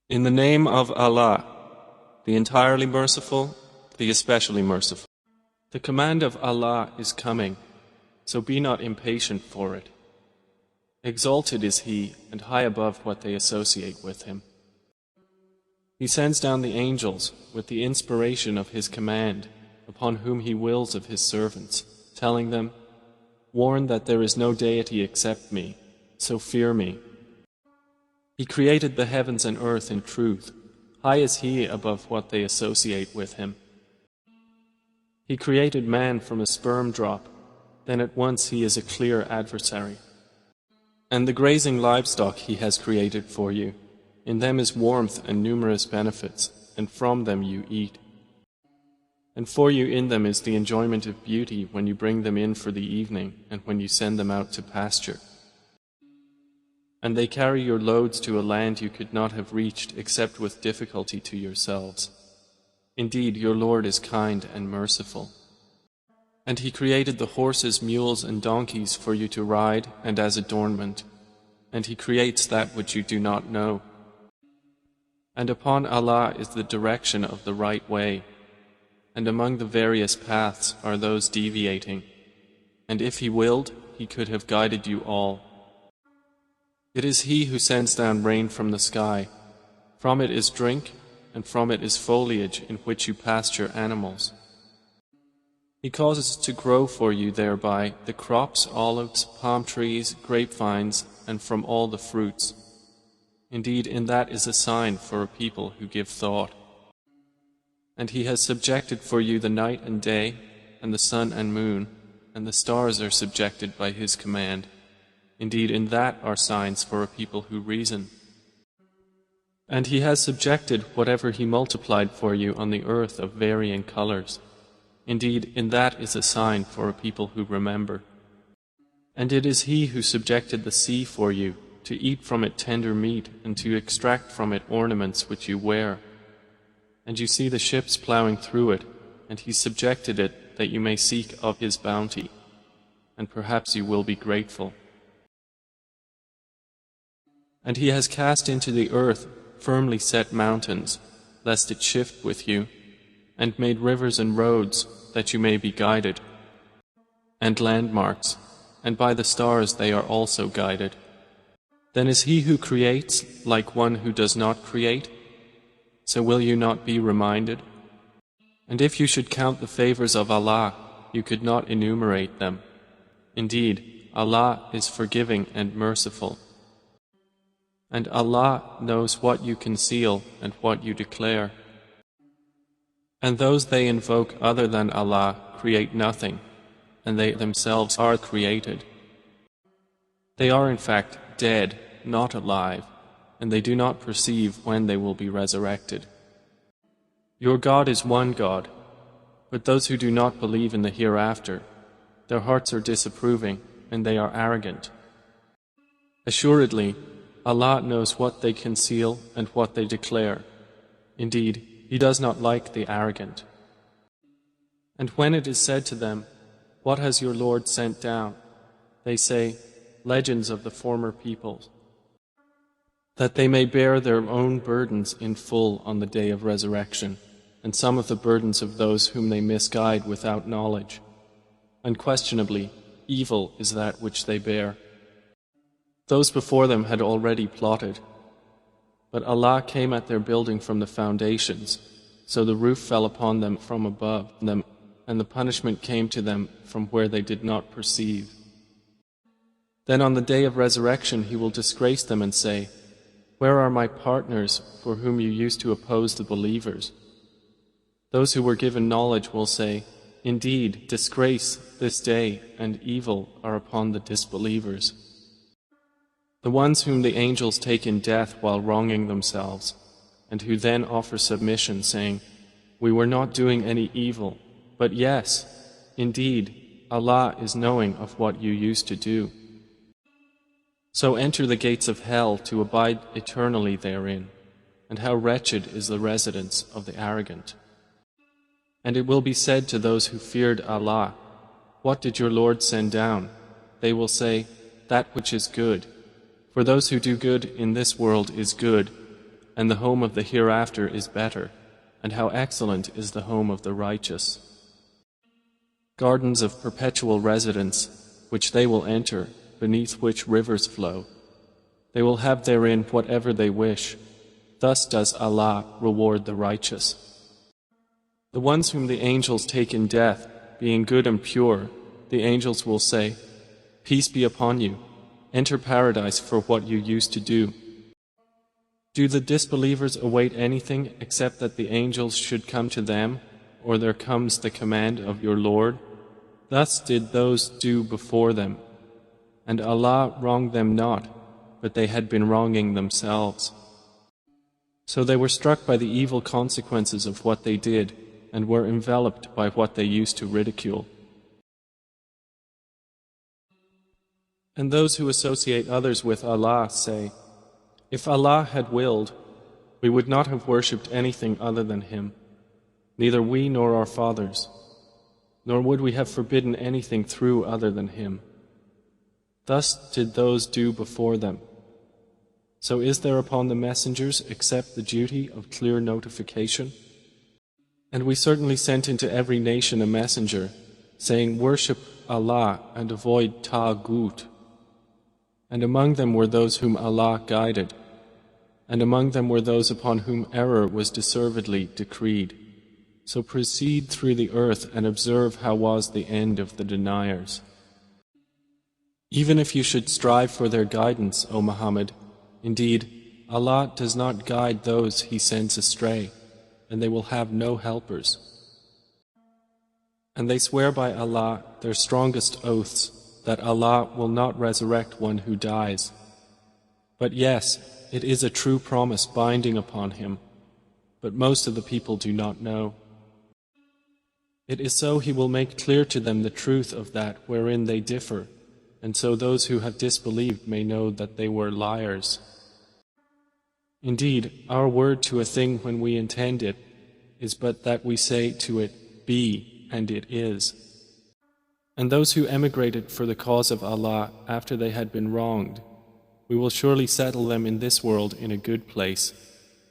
In the name of Allah, the entirely merciful, the especially merciful. The command of Allah is coming, so be not impatient for it. Exalted is He and high above what they associate with Him. He sends down the angels with the inspiration of His command upon whom He wills of His servants, telling them, "Warn that there is no deity except me, so fear me." He created the heavens and earth in truth. High is He above what they associate with Him. He created man from a sperm drop, then at once he is a clear adversary. And the grazing livestock He has created for you. In them is warmth and numerous benefits, and from them you eat. And for you in them is the enjoyment of beauty when you bring them in for the evening and when you send them out to pasture. And they carry your loads to a land you could not have reached except with difficulty to yourselves. Indeed, your Lord is kind and merciful. And He created the horses, mules, and donkeys for you to ride and as adornment. And He creates that which you do not know. And upon Allah is the direction of the right way. And among the various paths are those deviating. And if He willed, He could have guided you all. It is He who sends down rain from the sky. From it is drink, and from it is foliage in which you pasture animals. He causes to grow for you thereby the crops, olives, palm trees, grapevines, and from all the fruits. Indeed, in that is a sign for a people who give thought. And He has subjected for you the night and day, and the sun and moon, and the stars are subjected by His command. Indeed, in that are signs for a people who reason. And He has subjected whatever He multiplied for you on the earth of varying colors. Indeed, in that is a sign for a people who remember. And it is He who subjected the sea for you, to eat from it tender meat, and to extract from it ornaments which you wear. And you see the ships plowing through it, and He subjected it that you may seek of His bounty, and perhaps you will be grateful. And He has cast into the earth firmly set mountains, lest it shift with you, and made rivers and roads, that you may be guided, and landmarks, and by the stars they are also guided. Then is He who creates like one who does not create? So will you not be reminded? And if you should count the favors of Allah, you could not enumerate them. Indeed, Allah is forgiving and merciful. And Allah knows what you conceal and what you declare. And those they invoke other than Allah create nothing, and they themselves are created. They are in fact dead, not alive, and they do not perceive when they will be resurrected. Your God is one God, but those who do not believe in the hereafter, their hearts are disapproving, and they are arrogant. Assuredly, Allah knows what they conceal and what they declare. Indeed, He does not like the arrogant. And when it is said to them, "What has your Lord sent down?" they say, "Legends of the former peoples," that they may bear their own burdens in full on the day of resurrection, and some of the burdens of those whom they misguide without knowledge. Unquestionably, evil is that which they bear. Those before them had already plotted, but Allah came at their building from the foundations, so the roof fell upon them from above them, and the punishment came to them from where they did not perceive. Then on the day of resurrection He will disgrace them and say, "Where are my partners for whom you used to oppose the believers?" Those who were given knowledge will say, "Indeed, disgrace this day and evil are upon the disbelievers." The ones whom the angels take in death while wronging themselves, and who then offer submission, saying, "We were not doing any evil, but yes, indeed, Allah is knowing of what you used to do." So enter the gates of hell to abide eternally therein, and how wretched is the residence of the arrogant. And it will be said to those who feared Allah, "What did your Lord send down?" They will say, "That which is good." For those who do good in this world is good, and the home of the hereafter is better, and how excellent is the home of the righteous. Gardens of perpetual residence, which they will enter, beneath which rivers flow. They will have therein whatever they wish. Thus does Allah reward the righteous. The ones whom the angels take in death, being good and pure, the angels will say, "Peace be upon you. Enter paradise for what you used to do." Do the disbelievers await anything except that the angels should come to them, or there comes the command of your Lord? Thus did those do before them, and Allah wronged them not, but they had been wronging themselves. So they were struck by the evil consequences of what they did, and were enveloped by what they used to ridicule. And those who associate others with Allah say, "If Allah had willed, we would not have worshipped anything other than Him, neither we nor our fathers, nor would we have forbidden anything through other than Him. Thus did those do before them. So is there upon the messengers except the duty of clear notification? And we certainly sent into every nation a messenger, saying, Worship Allah and avoid Taghut. And among them were those whom Allah guided, and among them were those upon whom error was deservedly decreed. So proceed through the earth and observe how was the end of the deniers. Even if you should strive for their guidance, O Muhammad, indeed, Allah does not guide those He sends astray, and they will have no helpers. And they swear by Allah their strongest oaths that Allah will not resurrect one who dies. But yes, it is a true promise binding upon him, but most of the people do not know. It is so He will make clear to them the truth of that wherein they differ, and so those who have disbelieved may know that they were liars. Indeed, our word to a thing when we intend it is but that we say to it, Be, and it is. And those who emigrated for the cause of Allah after they had been wronged, we will surely settle them in this world in a good place,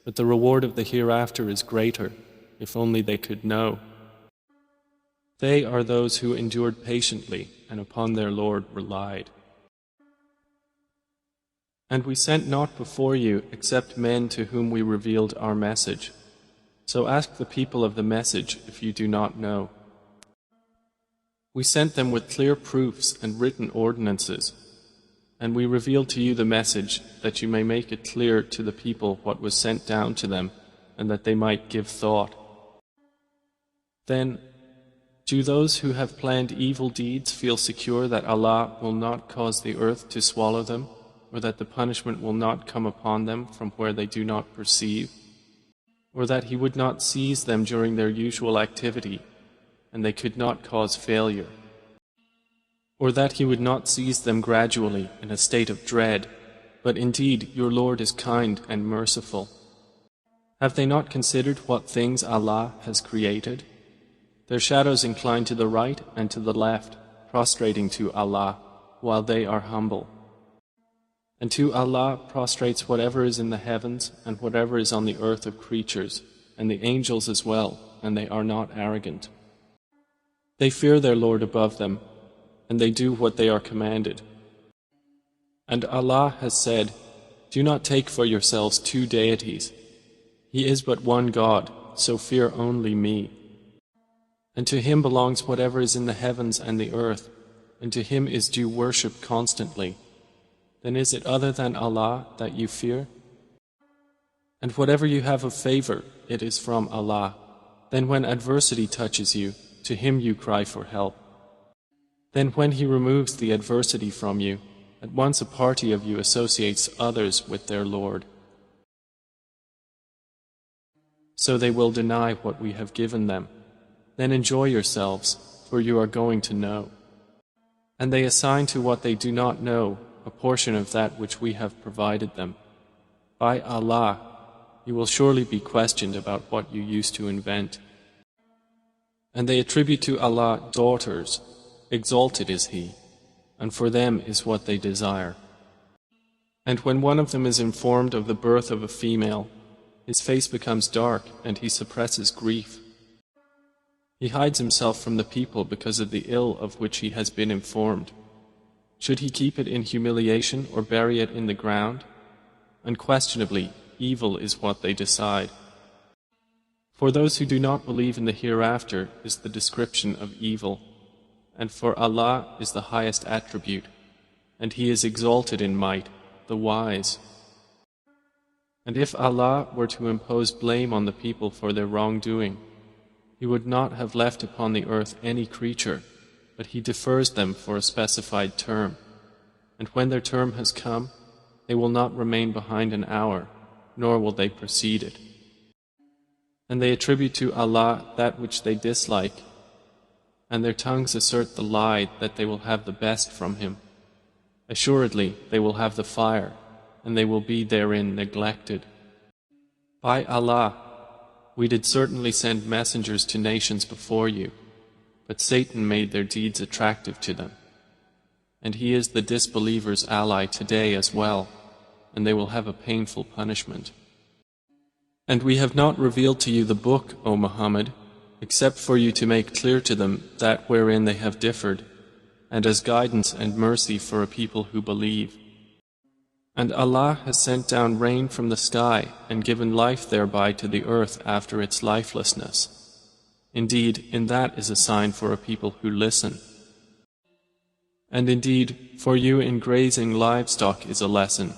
but the reward of the hereafter is greater, if only they could know. They are those who endured patiently and upon their Lord relied. And we sent not before you except men to whom we revealed our message. So ask the people of the message if you do not know. We sent them with clear proofs and written ordinances, and we revealed to you the message that you may make it clear to the people what was sent down to them, and that they might give thought. Then, do those who have planned evil deeds feel secure that Allah will not cause the earth to swallow them, or that the punishment will not come upon them from where they do not perceive, or that He would not seize them during their usual activity, and they could not cause failure, or that He would not seize them gradually in a state of dread, but indeed your Lord is kind and merciful. Have they not considered what things Allah has created? Their shadows incline to the right and to the left, prostrating to Allah, while they are humble. And to Allah prostrates whatever is in the heavens and whatever is on the earth of creatures, and the angels as well, and they are not arrogant. They fear their Lord above them, and they do what they are commanded. And Allah has said, Do not take for yourselves two deities. He is but one God, so fear only me. And to Him belongs whatever is in the heavens and the earth, and to Him is due worship constantly. Then is it other than Allah that you fear? And whatever you have of favor, it is from Allah. Then when adversity touches you, to Him you cry for help. Then when He removes the adversity from you, at once a party of you associates others with their Lord. So they will deny what we have given them. Then enjoy yourselves, for you are going to know. And they assign to what they do not know a portion of that which we have provided them. By Allah, you will surely be questioned about what you used to invent. And they attribute to Allah daughters, exalted is He, and for them is what they desire. And when one of them is informed of the birth of a female, his face becomes dark and he suppresses grief. He hides himself from the people because of the ill of which he has been informed. Should he keep it in humiliation or bury it in the ground? Unquestionably, evil is what they decide. For those who do not believe in the hereafter is the description of evil, and for Allah is the highest attribute, and He is exalted in might, the wise. And if Allah were to impose blame on the people for their wrongdoing, He would not have left upon the earth any creature, but He defers them for a specified term. And when their term has come, they will not remain behind an hour, nor will they precede it. And they attribute to Allah that which they dislike, and their tongues assert the lie that they will have the best from Him. Assuredly, they will have the fire, and they will be therein neglected. By Allah, we did certainly send messengers to nations before you, but Satan made their deeds attractive to them. And he is the disbelievers' ally today as well, and they will have a painful punishment. And we have not revealed to you the book, O Muhammad, except for you to make clear to them that wherein they have differed, and as guidance and mercy for a people who believe. And Allah has sent down rain from the sky and given life thereby to the earth after its lifelessness. Indeed, in that is a sign for a people who listen. And indeed, for you in grazing livestock is a lesson.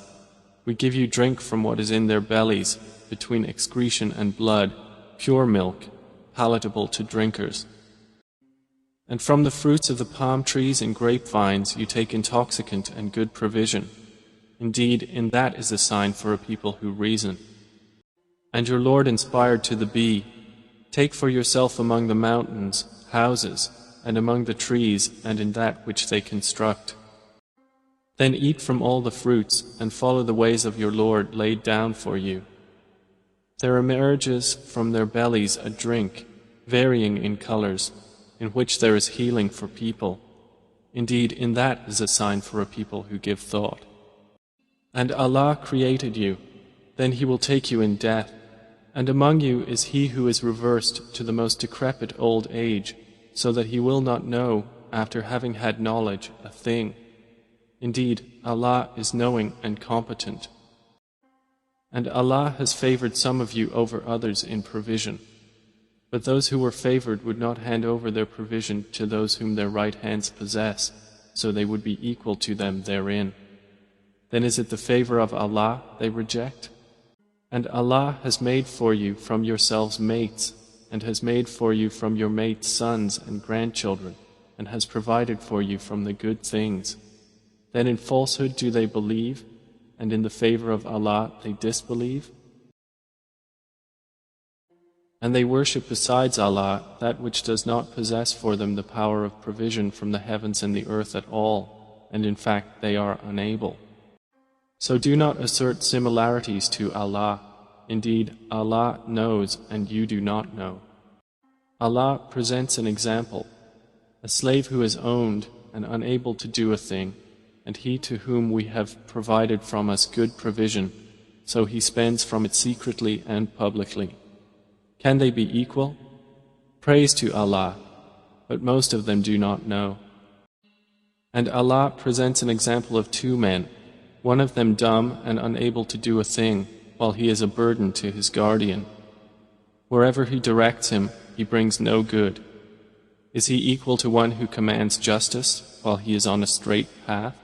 We give you drink from what is in their bellies, between excretion and blood, pure milk, palatable to drinkers. And from the fruits of the palm trees and grapevines you take intoxicant and good provision. Indeed, in that is a sign for a people who reason. And your Lord inspired to the bee, take for yourself among the mountains, houses, and among the trees, and in that which they construct. Then eat from all the fruits, and follow the ways of your Lord laid down for you. There emerges from their bellies a drink, varying in colors, in which there is healing for people. Indeed, in that is a sign for a people who give thought. And Allah created you, then He will take you in death, and among you is he who is reversed to the most decrepit old age, so that he will not know, after having had knowledge, a thing. Indeed, Allah is knowing and competent. And Allah has favored some of you over others in provision. But those who were favored would not hand over their provision to those whom their right hands possess, so they would be equal to them therein. Then is it the favor of Allah they reject? And Allah has made for you from yourselves mates, and has made for you from your mates sons and grandchildren, and has provided for you from the good things. Then in falsehood do they believe, and in the favor of Allah they disbelieve? And they worship besides Allah that which does not possess for them the power of provision from the heavens and the earth at all, and in fact they are unable. So do not assert similarities to Allah. Indeed, Allah knows and you do not know. Allah presents an example: a slave who is owned and unable to do a thing, and he to whom we have provided from us good provision, so he spends from it secretly and publicly. Can they be equal? Praise to Allah, but most of them do not know. And Allah presents an example of two men, one of them dumb and unable to do a thing, while he is a burden to his guardian. Wherever he directs him, he brings no good. Is he equal to one who commands justice while he is on a straight path?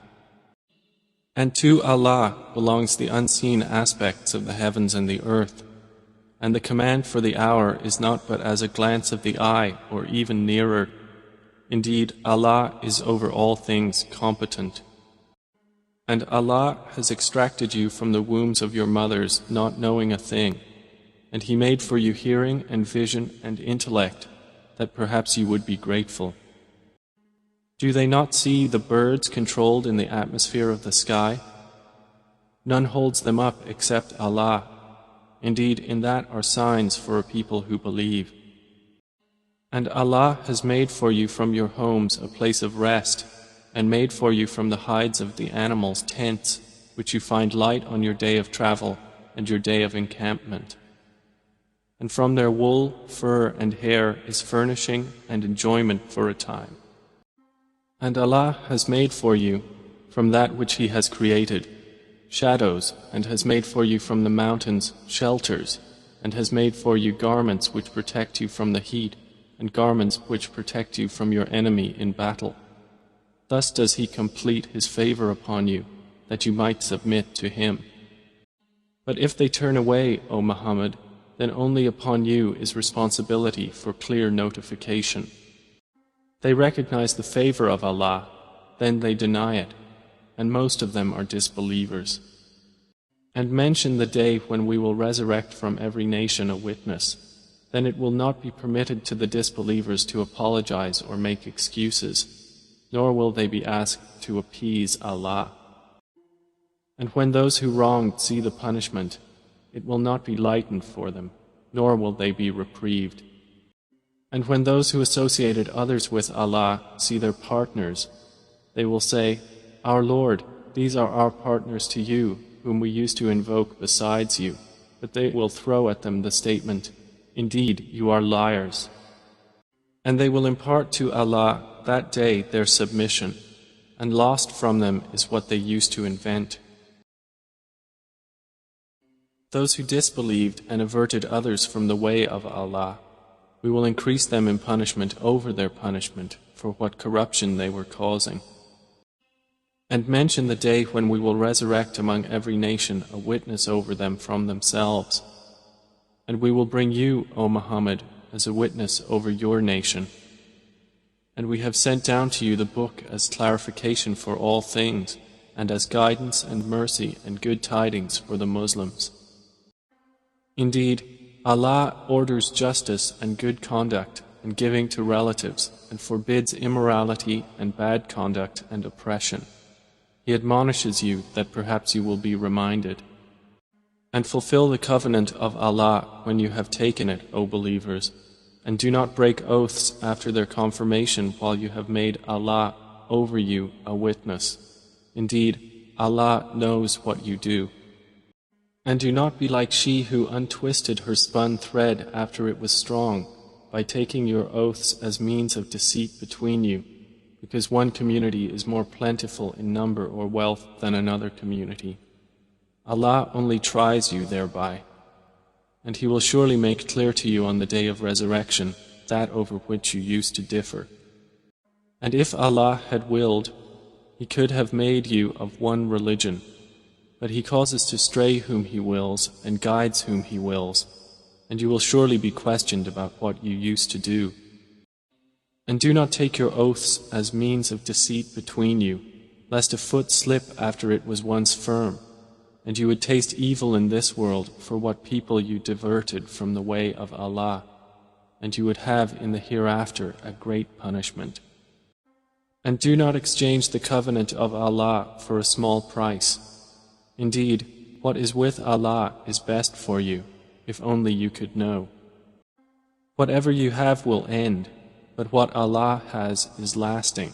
And to Allah belongs the unseen aspects of the heavens and the earth, and the command for the hour is not but as a glance of the eye or even nearer. Indeed, Allah is over all things competent. And Allah has extracted you from the wombs of your mothers not knowing a thing, and He made for you hearing and vision and intellect, that perhaps you would be grateful. Do they not see the birds controlled in the atmosphere of the sky? None holds them up except Allah. Indeed, in that are signs for a people who believe. And Allah has made for you from your homes a place of rest, and made for you from the hides of the animals tents, which you find light on your day of travel and your day of encampment. and from their wool, fur and hair is furnishing and enjoyment for a time. And Allah has made for you, from that which He has created, shadows, and has made for you from the mountains shelters, and has made for you garments which protect you from the heat, and garments which protect you from your enemy in battle. Thus does He complete His favor upon you, that you might submit to Him. But if they turn away, O Muhammad, then only upon you is responsibility for clear notification. They recognize the favor of Allah, then they deny it, and most of them are disbelievers. And mention the day when we will resurrect from every nation a witness. Then it will not be permitted to the disbelievers to apologize or make excuses, nor will they be asked to appease Allah. And when those who wronged see the punishment, it will not be lightened for them, nor will they be reprieved. And when those who associated others with Allah see their partners, they will say, Our Lord, these are our partners to you, whom we used to invoke besides you. But they will throw at them the statement, Indeed, you are liars. And they will impart to Allah that day their submission, and lost from them is what they used to invent. Those who disbelieved and averted others from the way of Allah, we will increase them in punishment over their punishment for what corruption they were causing. And mention the day when we will resurrect among every nation a witness over them from themselves. And we will bring you, O Muhammad, as a witness over your nation. And we have sent down to you the book as clarification for all things, and as guidance and mercy and good tidings for the Muslims. Indeed, Allah orders justice and good conduct and giving to relatives, and forbids immorality and bad conduct and oppression. He admonishes you that perhaps you will be reminded. And fulfill the covenant of Allah when you have taken it, O believers, and do not break oaths after their confirmation while you have made Allah over you a witness. Indeed, Allah knows what you do. And do not be like she who untwisted her spun thread after it was strong, by taking your oaths as means of deceit between you, because one community is more plentiful in number or wealth than another community. Allah only tries you thereby, and He will surely make clear to you on the day of resurrection that over which you used to differ. And if Allah had willed, He could have made you of one religion, but He causes to stray whom He wills and guides whom He wills, and you will surely be questioned about what you used to do. And do not take your oaths as means of deceit between you, lest a foot slip after it was once firm, and you would taste evil in this world for what people you diverted from the way of Allah, and you would have in the hereafter a great punishment. And do not exchange the covenant of Allah for a small price. Indeed, what is with Allah is best for you, if only you could know. Whatever you have will end, but what Allah has is lasting.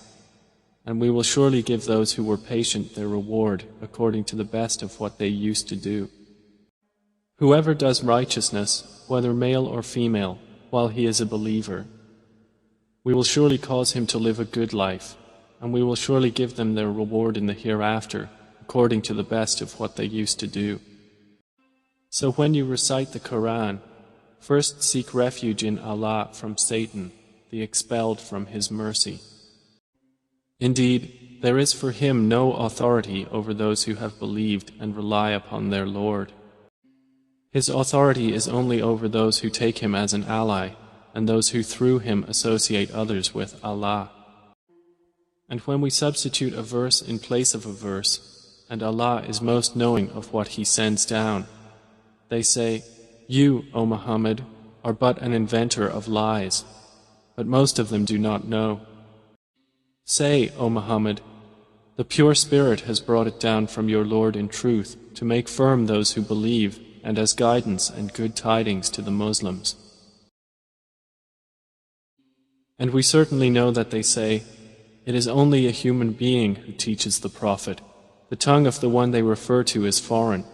And we will surely give those who were patient their reward according to the best of what they used to do. Whoever does righteousness, whether male or female, while he is a believer, we will surely cause him to live a good life, and we will surely give them their reward in the hereafter, according to the best of what they used to do. So when you recite the Quran, first seek refuge in Allah from Satan, the expelled from His mercy. Indeed, there is for him no authority over those who have believed and rely upon their Lord. His authority is only over those who take him as an ally, and those who through him associate others with Allah. And when we substitute a verse in place of a verse, and Allah is most knowing of what He sends down, they say, You, O Muhammad, are but an inventor of lies, but most of them do not know. Say, O Muhammad, the pure Spirit has brought it down from your Lord in truth to make firm those who believe and as guidance and good tidings to the Muslims. And we certainly know that they say, It is only a human being who teaches the Prophet. The tongue of the one they refer to is foreign.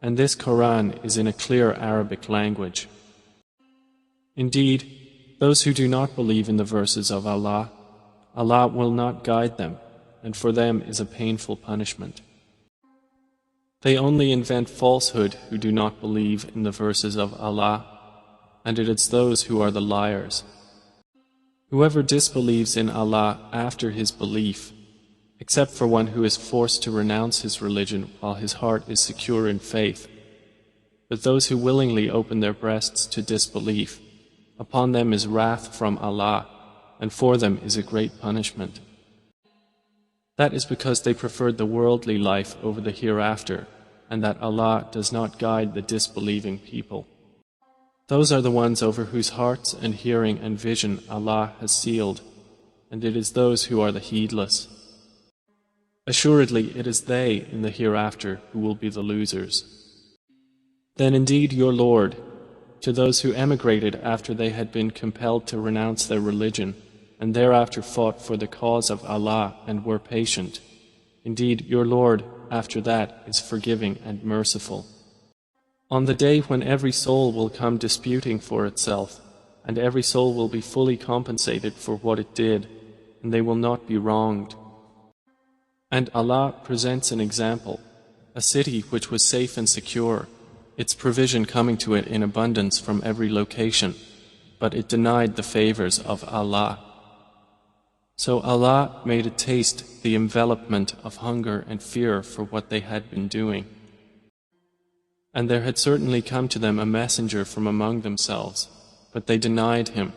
And this Quran is in a clear Arabic language. Indeed, those who do not believe in the verses of Allah, Allah will not guide them, and for them is a painful punishment. They only invent falsehood who do not believe in the verses of Allah, and it is those who are the liars. Whoever disbelieves in Allah after his belief, except for one who is forced to renounce his religion while his heart is secure in faith, but those who willingly open their breasts to disbelief, upon them is wrath from Allah, and for them is a great punishment. That is because they preferred the worldly life over the hereafter, and that Allah does not guide the disbelieving people. Those are the ones over whose hearts and hearing and vision Allah has sealed, and it is those who are the heedless. Assuredly, it is they in the hereafter who will be the losers. Then indeed your Lord, to those who emigrated after they had been compelled to renounce their religion, and thereafter fought for the cause of Allah and were patient, indeed your Lord after that is forgiving and merciful. On the day when every soul will come disputing for itself, and every soul will be fully compensated for what it did, and they will not be wronged. And Allah presents an example, a city which was safe and secure, its provision coming to it in abundance from every location, but it denied the favors of Allah. So Allah made it taste the envelopment of hunger and fear for what they had been doing. And there had certainly come to them a messenger from among themselves, but they denied him,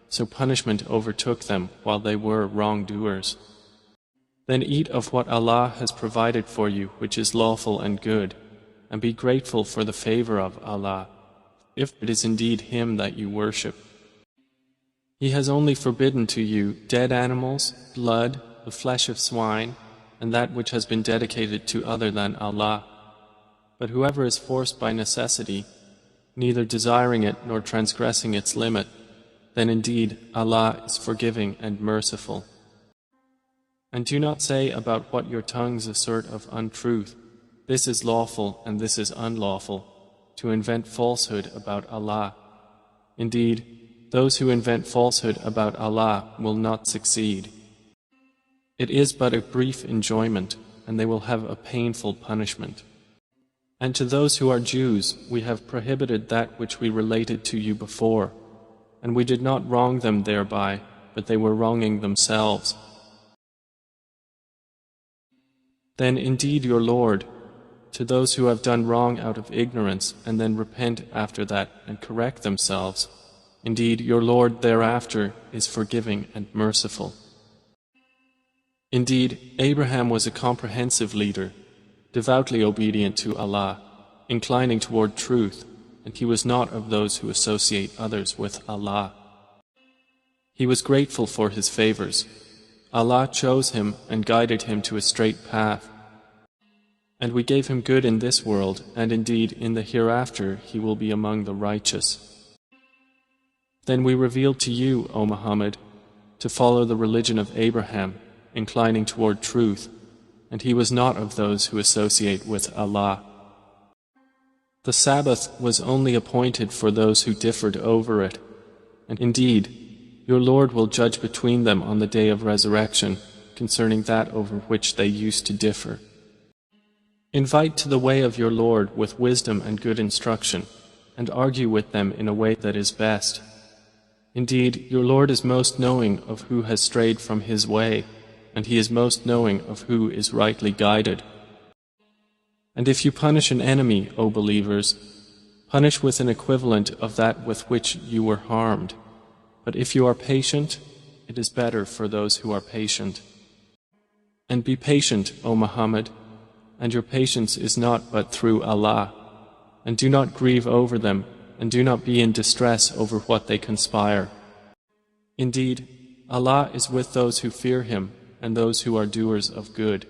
so punishment overtook them while they were wrongdoers. Then eat of what Allah has provided for you, which is lawful and good, and be grateful for the favor of Allah, if it is indeed Him that you worship. He has only forbidden to you dead animals, blood, the flesh of swine, and that which has been dedicated to other than Allah. But whoever is forced by necessity, neither desiring it nor transgressing its limit, then indeed Allah is forgiving and merciful. And do not say about what your tongues assert of untruth, this is lawful and this is unlawful, to invent falsehood about Allah. Indeed, those who invent falsehood about Allah will not succeed. It is but a brief enjoyment, and they will have a painful punishment. And to those who are Jews, we have prohibited that which we related to you before, and we did not wrong them thereby, but they were wronging themselves. Then indeed your Lord, to those who have done wrong out of ignorance and then repent after that and correct themselves, indeed your Lord thereafter is forgiving and merciful. Indeed, Abraham was a comprehensive leader, devoutly obedient to Allah, inclining toward truth, and he was not of those who associate others with Allah. He was grateful for his favors. Allah chose him and guided him to a straight path. And we gave him good in this world, and indeed in the hereafter he will be among the righteous. Then we revealed to you, O Muhammad, to follow the religion of Abraham, inclining toward truth, and he was not of those who associate with Allah. The Sabbath was only appointed for those who differed over it, and indeed, your Lord will judge between them on the day of resurrection concerning that over which they used to differ. Invite to the way of your Lord with wisdom and good instruction, and argue with them in a way that is best. Indeed, your Lord is most knowing of who has strayed from His way, and He is most knowing of who is rightly guided. And if you punish an enemy, O believers, punish with an equivalent of that with which you were harmed. But if you are patient, it is better for those who are patient. And be patient, O Muhammad, and your patience is not but through Allah. And do not grieve over them, and do not be in distress over what they conspire. Indeed, Allah is with those who fear Him and those who are doers of good.